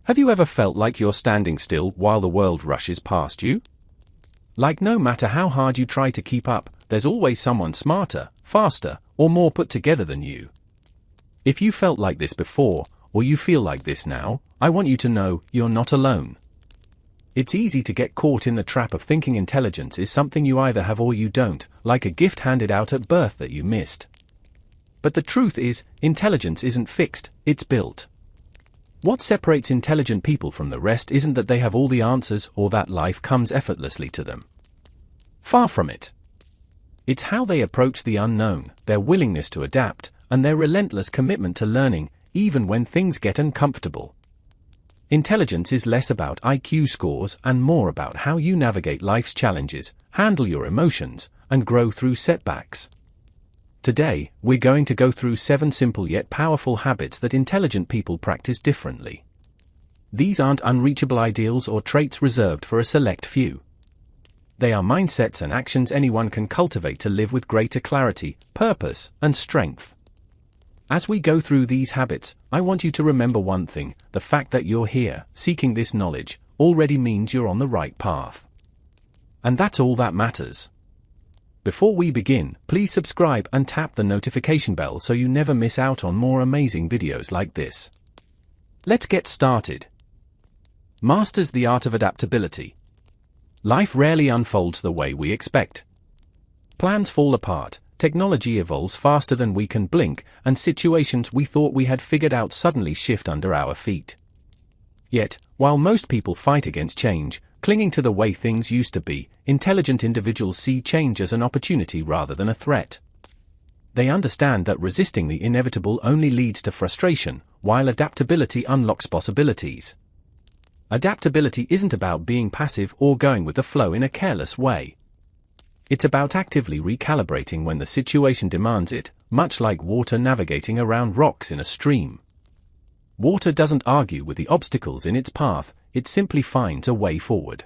Have you ever felt like you're standing still while the world rushes past you? Like no matter how hard you try to keep up, there's always someone smarter, faster, or more put together than you. If you felt like this before, or you feel like this now, I want you to know you're not alone. It's easy to get caught in the trap of thinking intelligence is something you either have or you don't, like a gift handed out at birth that you missed. But the truth is, intelligence isn't fixed, it's built. What separates intelligent people from the rest isn't that they have all the answers or that life comes effortlessly to them. Far from it. It's how they approach the unknown, their willingness to adapt, and their relentless commitment to learning, even when things get uncomfortable. Intelligence is less about IQ scores and more about how you navigate life's challenges, handle your emotions, and grow through setbacks. Today, we're going to go through 7 simple yet powerful habits that intelligent people practice differently. These aren't unreachable ideals or traits reserved for a select few. They are mindsets and actions anyone can cultivate to live with greater clarity, purpose, and strength. As we go through these habits, I want you to remember one thing: the fact that you're here, seeking this knowledge, already means you're on the right path. And that's all that matters. Before we begin, please subscribe and tap the notification bell so you never miss out on more amazing videos like this. Let's get started. Masters the art of adaptability. Life rarely unfolds the way we expect. Plans fall apart, technology evolves faster than we can blink, and situations we thought we had figured out suddenly shift under our feet. Yet, while most people fight against change, clinging to the way things used to be, intelligent individuals see change as an opportunity rather than a threat. They understand that resisting the inevitable only leads to frustration, while adaptability unlocks possibilities. Adaptability isn't about being passive or going with the flow in a careless way. It's about actively recalibrating when the situation demands it, much like water navigating around rocks in a stream. Water doesn't argue with the obstacles in its path, it simply finds a way forward.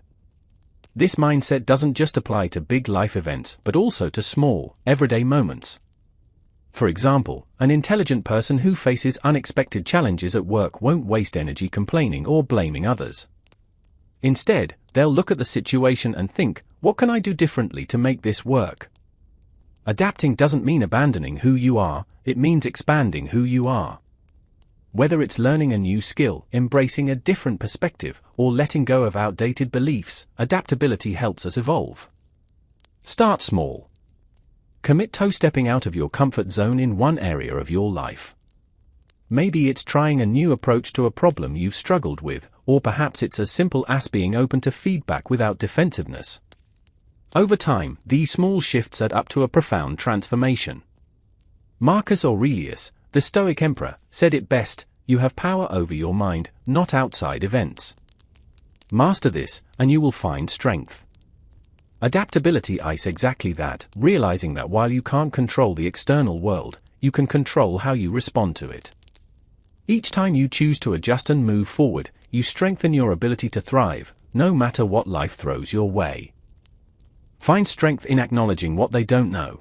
This mindset doesn't just apply to big life events, but also to small, everyday moments. For example, an intelligent person who faces unexpected challenges at work won't waste energy complaining or blaming others. Instead, they'll look at the situation and think, what can I do differently to make this work? Adapting doesn't mean abandoning who you are, it means expanding who you are. Whether it's learning a new skill, embracing a different perspective, or letting go of outdated beliefs, adaptability helps us evolve. Start small. Commit to stepping out of your comfort zone in one area of your life. Maybe it's trying a new approach to a problem you've struggled with, or perhaps it's as simple as being open to feedback without defensiveness. Over time, these small shifts add up to a profound transformation. Marcus Aurelius, the Stoic emperor, said it best: you have power over your mind, not outside events. Master this, and you will find strength. Adaptability is exactly that, realizing that while you can't control the external world, you can control how you respond to it. Each time you choose to adjust and move forward, you strengthen your ability to thrive, no matter what life throws your way. Find strength in acknowledging what they don't know.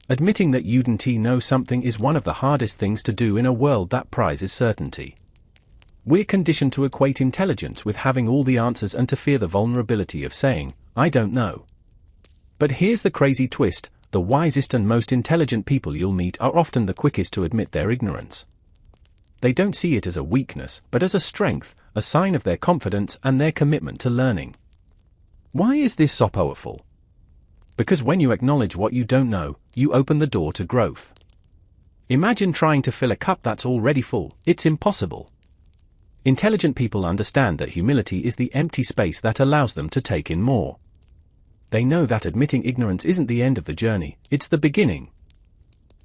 Admitting that you don't know something is one of the hardest things to do in a world that prizes certainty. We're conditioned to equate intelligence with having all the answers and to fear the vulnerability of saying, I don't know. But here's the crazy twist: the wisest and most intelligent people you'll meet are often the quickest to admit their ignorance. They don't see it as a weakness, but as a strength, a sign of their confidence and their commitment to learning. Why is this so powerful? Because when you acknowledge what you don't know, you open the door to growth. Imagine trying to fill a cup that's already full. It's impossible. Intelligent people understand that humility is the empty space that allows them to take in more. They know that admitting ignorance isn't the end of the journey, it's the beginning.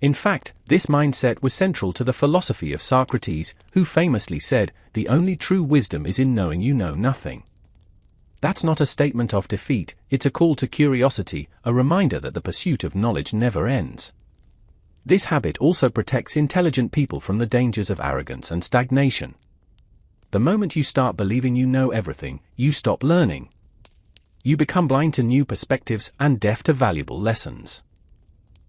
In fact, this mindset was central to the philosophy of Socrates, who famously said, "The only true wisdom is in knowing you know nothing." That's not a statement of defeat, it's a call to curiosity, a reminder that the pursuit of knowledge never ends. This habit also protects intelligent people from the dangers of arrogance and stagnation. The moment you start believing you know everything, you stop learning. You become blind to new perspectives and deaf to valuable lessons.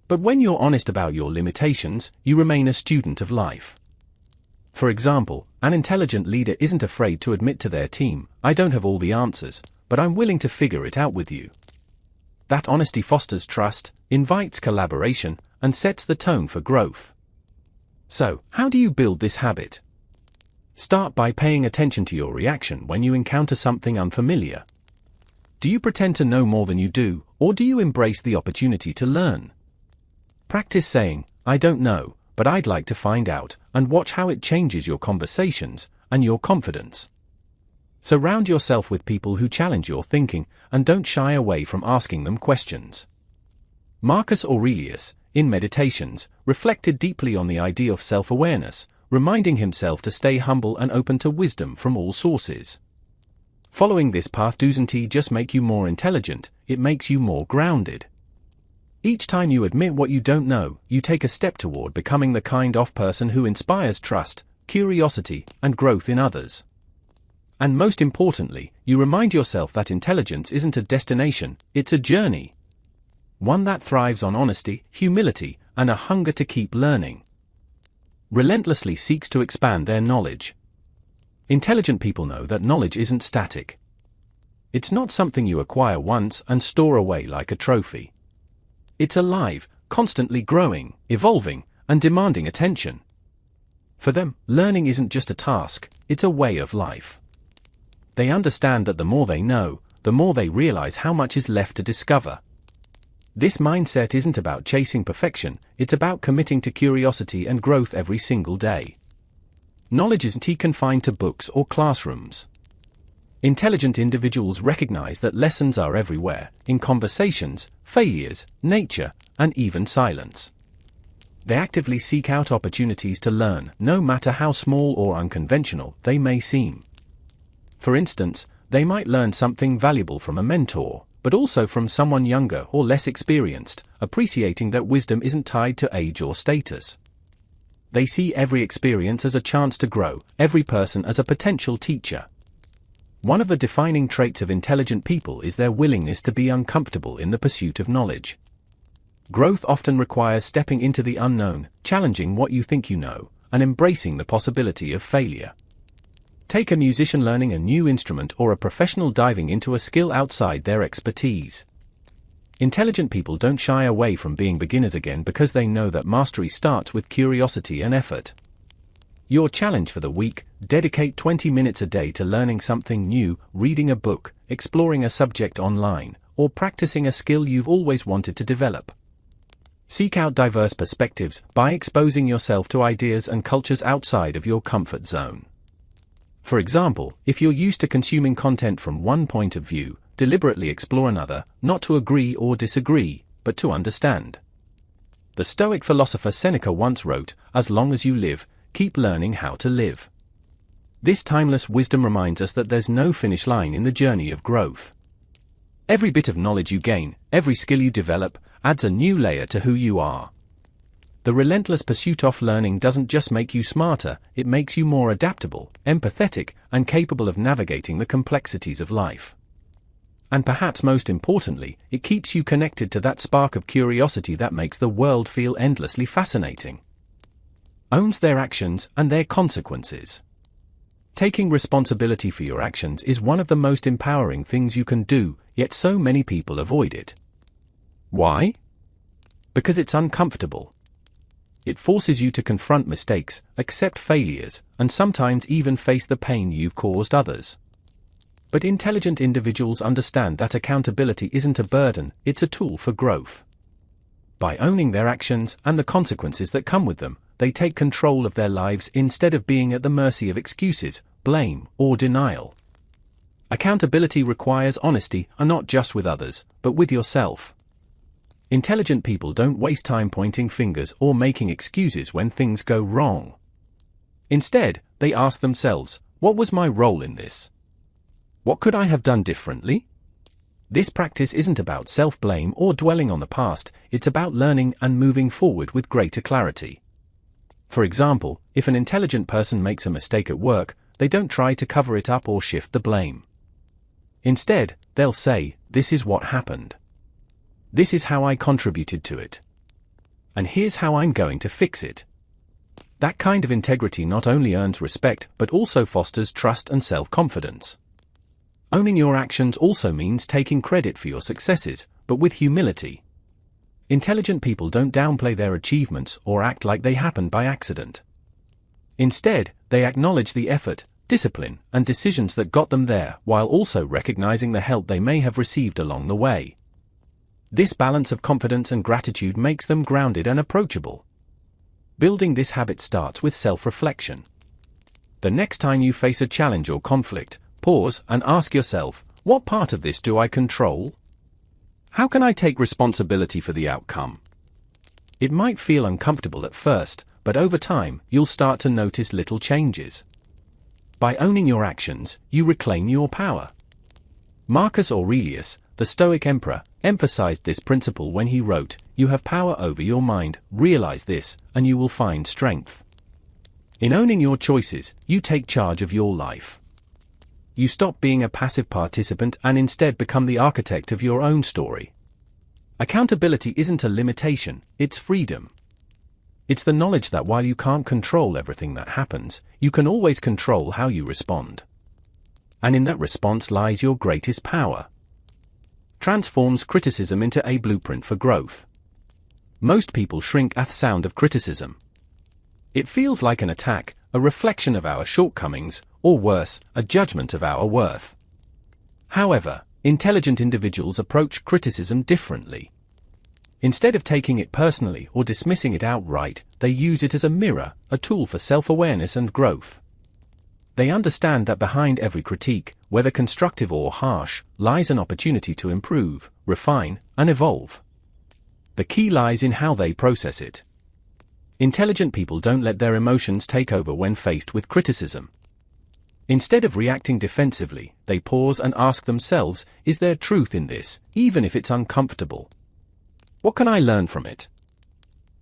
But when you're honest about your limitations, you remain a student of life. For example, an intelligent leader isn't afraid to admit to their team, "I don't have all the answers, but I'm willing to figure it out with you." That honesty fosters trust, invites collaboration, and sets the tone for growth. So, how do you build this habit? Start by paying attention to your reaction when you encounter something unfamiliar. Do you pretend to know more than you do, or do you embrace the opportunity to learn? Practice saying, "I don't know, but I'd like to find out," and watch how it changes your conversations and your confidence. Surround yourself with people who challenge your thinking, and don't shy away from asking them questions. Marcus Aurelius, in Meditations, reflected deeply on the idea of self-awareness, reminding himself to stay humble and open to wisdom from all sources. Following this path doesn't just make you more intelligent, it makes you more grounded. Each time you admit what you don't know, you take a step toward becoming the kind of person who inspires trust, curiosity, and growth in others. And most importantly, you remind yourself that intelligence isn't a destination, it's a journey. One that thrives on honesty, humility, and a hunger to keep learning. Relentlessly seeks to expand their knowledge. Intelligent people know that knowledge isn't static. It's not something you acquire once and store away like a trophy. It's alive, constantly growing, evolving, and demanding attention. For them, learning isn't just a task, it's a way of life. They understand that the more they know, the more they realize how much is left to discover. This mindset isn't about chasing perfection, it's about committing to curiosity and growth every single day. Knowledge isn't confined to books or classrooms. Intelligent individuals recognize that lessons are everywhere, in conversations, failures, nature, and even silence. They actively seek out opportunities to learn, no matter how small or unconventional they may seem. For instance, they might learn something valuable from a mentor, but also from someone younger or less experienced, appreciating that wisdom isn't tied to age or status. They see every experience as a chance to grow, every person as a potential teacher. One of the defining traits of intelligent people is their willingness to be uncomfortable in the pursuit of knowledge. Growth often requires stepping into the unknown, challenging what you think you know, and embracing the possibility of failure. Take a musician learning a new instrument or a professional diving into a skill outside their expertise. Intelligent people don't shy away from being beginners again because they know that mastery starts with curiosity and effort. Your challenge for the week: dedicate 20 minutes a day to learning something new, reading a book, exploring a subject online, or practicing a skill you've always wanted to develop. Seek out diverse perspectives by exposing yourself to ideas and cultures outside of your comfort zone. For example, if you're used to consuming content from one point of view, deliberately explore another, not to agree or disagree, but to understand. The Stoic philosopher Seneca once wrote, "As long as you live, keep learning how to live." This timeless wisdom reminds us that there's no finish line in the journey of growth. Every bit of knowledge you gain, every skill you develop, adds a new layer to who you are. The relentless pursuit of learning doesn't just make you smarter, it makes you more adaptable, empathetic, and capable of navigating the complexities of life. And perhaps most importantly, it keeps you connected to that spark of curiosity that makes the world feel endlessly fascinating. Owns their actions and their consequences. Taking responsibility for your actions is one of the most empowering things you can do, yet so many people avoid it. Why? Because it's uncomfortable. It forces you to confront mistakes, accept failures, and sometimes even face the pain you've caused others. But intelligent individuals understand that accountability isn't a burden, it's a tool for growth. By owning their actions and the consequences that come with them, they take control of their lives instead of being at the mercy of excuses, blame, or denial. Accountability requires honesty, and not just with others, but with yourself. Intelligent people don't waste time pointing fingers or making excuses when things go wrong. Instead, they ask themselves, what was my role in this? What could I have done differently? This practice isn't about self-blame or dwelling on the past, it's about learning and moving forward with greater clarity. For example, if an intelligent person makes a mistake at work, they don't try to cover it up or shift the blame. Instead, they'll say, "This is what happened. This is how I contributed to it. And here's how I'm going to fix it." That kind of integrity not only earns respect but also fosters trust and self-confidence. Owning your actions also means taking credit for your successes, but with humility. Intelligent people don't downplay their achievements or act like they happened by accident. Instead, they acknowledge the effort, discipline, and decisions that got them there, while also recognizing the help they may have received along the way. This balance of confidence and gratitude makes them grounded and approachable. Building this habit starts with self-reflection. The next time you face a challenge or conflict, pause and ask yourself, what part of this do I control? How can I take responsibility for the outcome? It might feel uncomfortable at first, but over time, you'll start to notice little changes. By owning your actions, you reclaim your power. Marcus Aurelius, the Stoic emperor, emphasized this principle when he wrote, "You have power over your mind, realize this, and you will find strength." In owning your choices, you take charge of your life. You stop being a passive participant and instead become the architect of your own story. Accountability isn't a limitation, it's freedom. It's the knowledge that while you can't control everything that happens, you can always control how you respond. And in that response lies your greatest power. Transforms criticism into a blueprint for growth. Most people shrink at the sound of criticism. It feels like an attack, a reflection of our shortcomings, or worse, a judgment of our worth. However, intelligent individuals approach criticism differently. Instead of taking it personally or dismissing it outright, they use it as a mirror, a tool for self-awareness and growth. They understand that behind every critique, whether constructive or harsh, lies an opportunity to improve, refine, and evolve. The key lies in how they process it. Intelligent people don't let their emotions take over when faced with criticism. Instead of reacting defensively, they pause and ask themselves, is there truth in this, even if it's uncomfortable? What can I learn from it?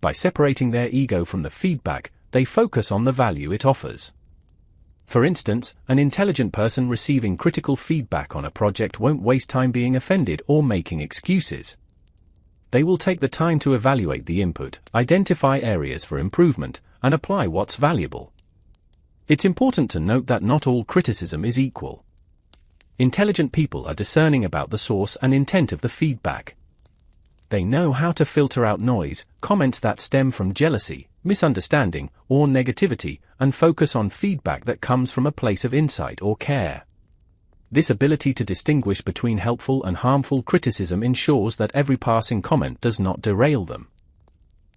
By separating their ego from the feedback, they focus on the value it offers. For instance, an intelligent person receiving critical feedback on a project won't waste time being offended or making excuses. They will take the time to evaluate the input, identify areas for improvement, and apply what's valuable. It's important to note that not all criticism is equal. Intelligent people are discerning about the source and intent of the feedback. They know how to filter out noise, comments that stem from jealousy, misunderstanding, or negativity, and focus on feedback that comes from a place of insight or care. This ability to distinguish between helpful and harmful criticism ensures that every passing comment does not derail them.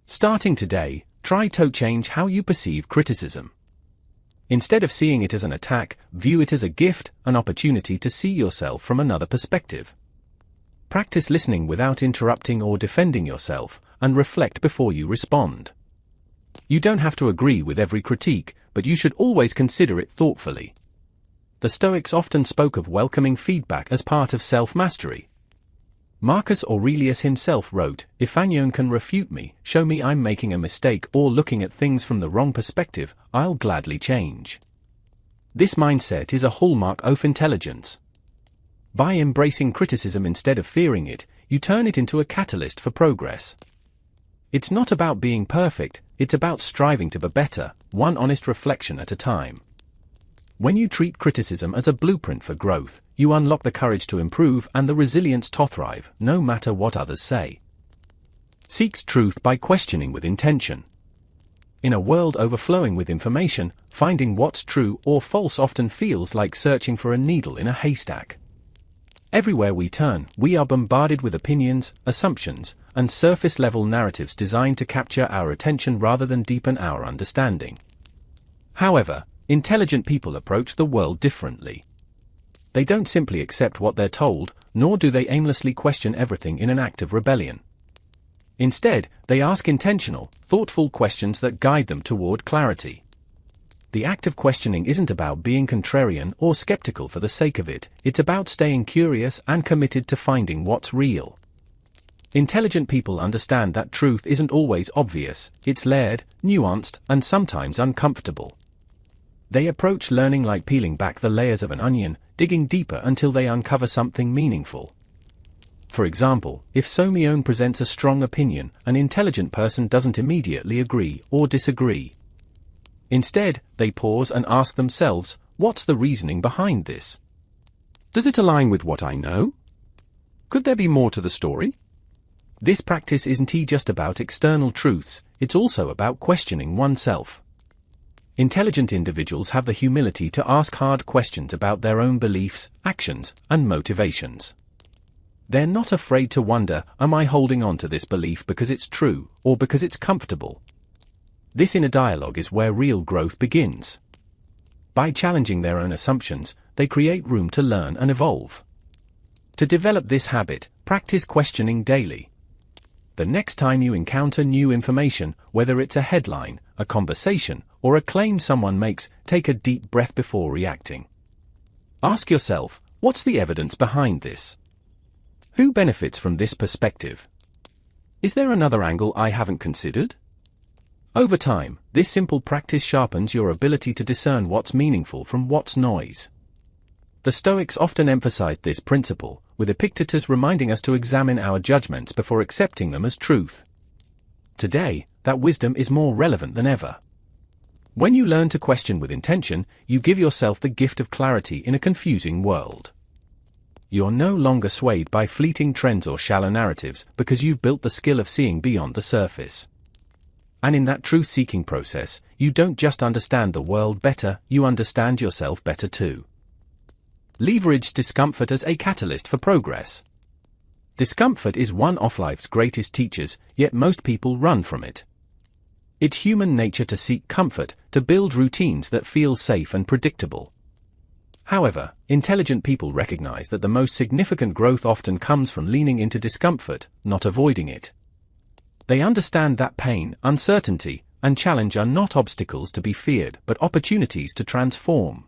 Starting today, try to change how you perceive criticism. Instead of seeing it as an attack, view it as a gift, an opportunity to see yourself from another perspective. Practice listening without interrupting or defending yourself, and reflect before you respond. You don't have to agree with every critique, but you should always consider it thoughtfully. The Stoics often spoke of welcoming feedback as part of self-mastery. Marcus Aurelius himself wrote, "If anyone can refute me, show me I'm making a mistake or looking at things from the wrong perspective, I'll gladly change." This mindset is a hallmark of intelligence. By embracing criticism instead of fearing it, you turn it into a catalyst for progress. It's not about being perfect, it's about striving to be better, one honest reflection at a time. When you treat criticism as a blueprint for growth, you unlock the courage to improve and the resilience to thrive, no matter what others say. Seeks truth by questioning with intention. In a world overflowing with information, finding what's true or false often feels like searching for a needle in a haystack. Everywhere we turn, we are bombarded with opinions, assumptions, and surface-level narratives designed to capture our attention rather than deepen our understanding. However, intelligent people approach the world differently. They don't simply accept what they're told, nor do they aimlessly question everything in an act of rebellion. Instead, they ask intentional, thoughtful questions that guide them toward clarity. The act of questioning isn't about being contrarian or skeptical for the sake of it, it's about staying curious and committed to finding what's real. Intelligent people understand that truth isn't always obvious, it's layered, nuanced, and sometimes uncomfortable. They approach learning like peeling back the layers of an onion, digging deeper until they uncover something meaningful. For example, if Somione presents a strong opinion, an intelligent person doesn't immediately agree or disagree. Instead, they pause and ask themselves, what's the reasoning behind this? Does it align with what I know? Could there be more to the story? This practice isn't just about external truths, it's also about questioning oneself. Intelligent individuals have the humility to ask hard questions about their own beliefs, actions, and motivations. They're not afraid to wonder, am I holding on to this belief because it's true, or because it's comfortable? This inner dialogue is where real growth begins. By challenging their own assumptions, they create room to learn and evolve. To develop this habit, practice questioning daily. The next time you encounter new information, whether it's a headline, a conversation, or a claim someone makes, take a deep breath before reacting. Ask yourself, what's the evidence behind this? Who benefits from this perspective? Is there another angle I haven't considered? Over time, this simple practice sharpens your ability to discern what's meaningful from what's noise. The Stoics often emphasized this principle, with Epictetus reminding us to examine our judgments before accepting them as truth. Today, that wisdom is more relevant than ever. When you learn to question with intention, you give yourself the gift of clarity in a confusing world. You're no longer swayed by fleeting trends or shallow narratives because you've built the skill of seeing beyond the surface. And in that truth-seeking process, you don't just understand the world better, you understand yourself better too. Leverage discomfort as a catalyst for progress. Discomfort is one of life's greatest teachers, yet most people run from it. It's human nature to seek comfort, to build routines that feel safe and predictable. However, intelligent people recognize that the most significant growth often comes from leaning into discomfort, not avoiding it. They understand that pain, uncertainty, and challenge are not obstacles to be feared, but opportunities to transform.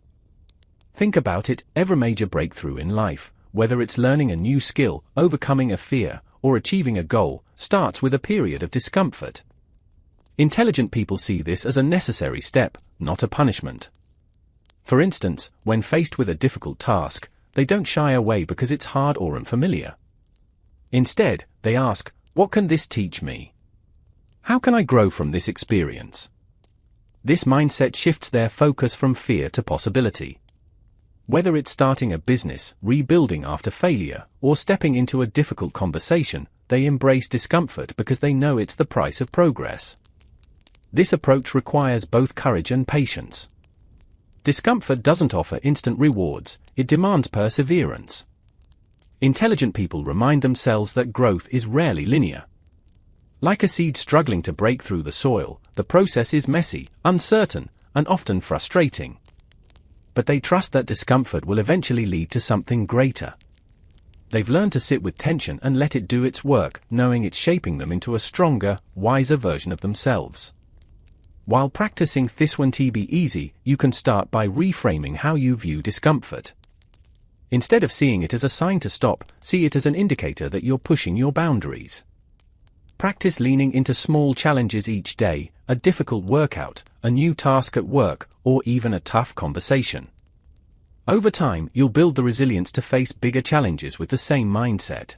Think about it, every major breakthrough in life, whether it's learning a new skill, overcoming a fear, or achieving a goal, starts with a period of discomfort. Intelligent people see this as a necessary step, not a punishment. For instance, when faced with a difficult task, they don't shy away because it's hard or unfamiliar. Instead, they ask, what can this teach me? How can I grow from this experience? This mindset shifts their focus from fear to possibility. Whether it's starting a business, rebuilding after failure, or stepping into a difficult conversation, they embrace discomfort because they know it's the price of progress. This approach requires both courage and patience. Discomfort doesn't offer instant rewards, it demands perseverance. Intelligent people remind themselves that growth is rarely linear. Like a seed struggling to break through the soil, the process is messy, uncertain, and often frustrating. But they trust that discomfort will eventually lead to something greater. They've learned to sit with tension and let it do its work, knowing it's shaping them into a stronger, wiser version of themselves. While practicing this won't be easy, you can start by reframing how you view discomfort. Instead of seeing it as a sign to stop, see it as an indicator that you're pushing your boundaries. Practice leaning into small challenges each day, a difficult workout, a new task at work, or even a tough conversation. Over time, you'll build the resilience to face bigger challenges with the same mindset.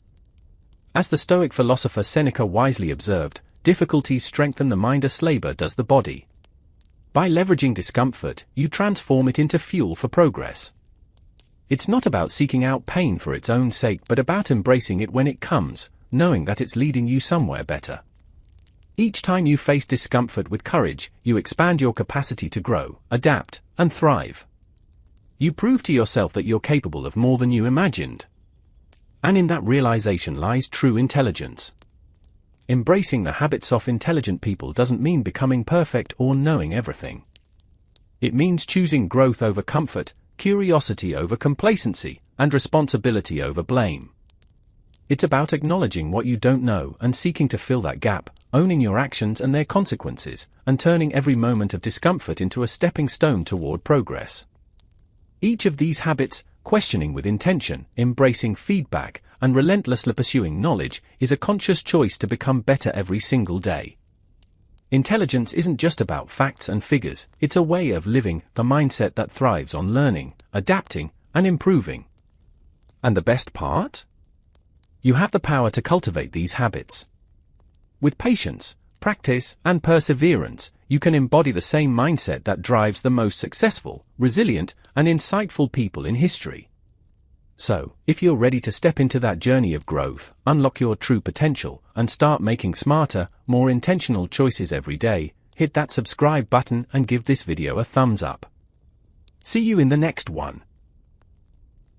As the Stoic philosopher Seneca wisely observed, difficulties strengthen the mind as labor does the body. By leveraging discomfort, you transform it into fuel for progress. It's not about seeking out pain for its own sake but about embracing it when it comes, knowing that it's leading you somewhere better. Each time you face discomfort with courage, you expand your capacity to grow, adapt, and thrive. You prove to yourself that you're capable of more than you imagined. And in that realization lies true intelligence. Embracing the habits of intelligent people doesn't mean becoming perfect or knowing everything. It means choosing growth over comfort, curiosity over complacency, and responsibility over blame. It's about acknowledging what you don't know and seeking to fill that gap, owning your actions and their consequences, and turning every moment of discomfort into a stepping stone toward progress. Each of these habits, questioning with intention, embracing feedback, and relentlessly pursuing knowledge, is a conscious choice to become better every single day. Intelligence isn't just about facts and figures, it's a way of living, the mindset that thrives on learning, adapting, and improving. And the best part? You have the power to cultivate these habits. With patience, practice, and perseverance, you can embody the same mindset that drives the most successful, resilient, and insightful people in history. So, if you're ready to step into that journey of growth, unlock your true potential, and start making smarter, more intentional choices every day, hit that subscribe button and give this video a thumbs up. See you in the next one.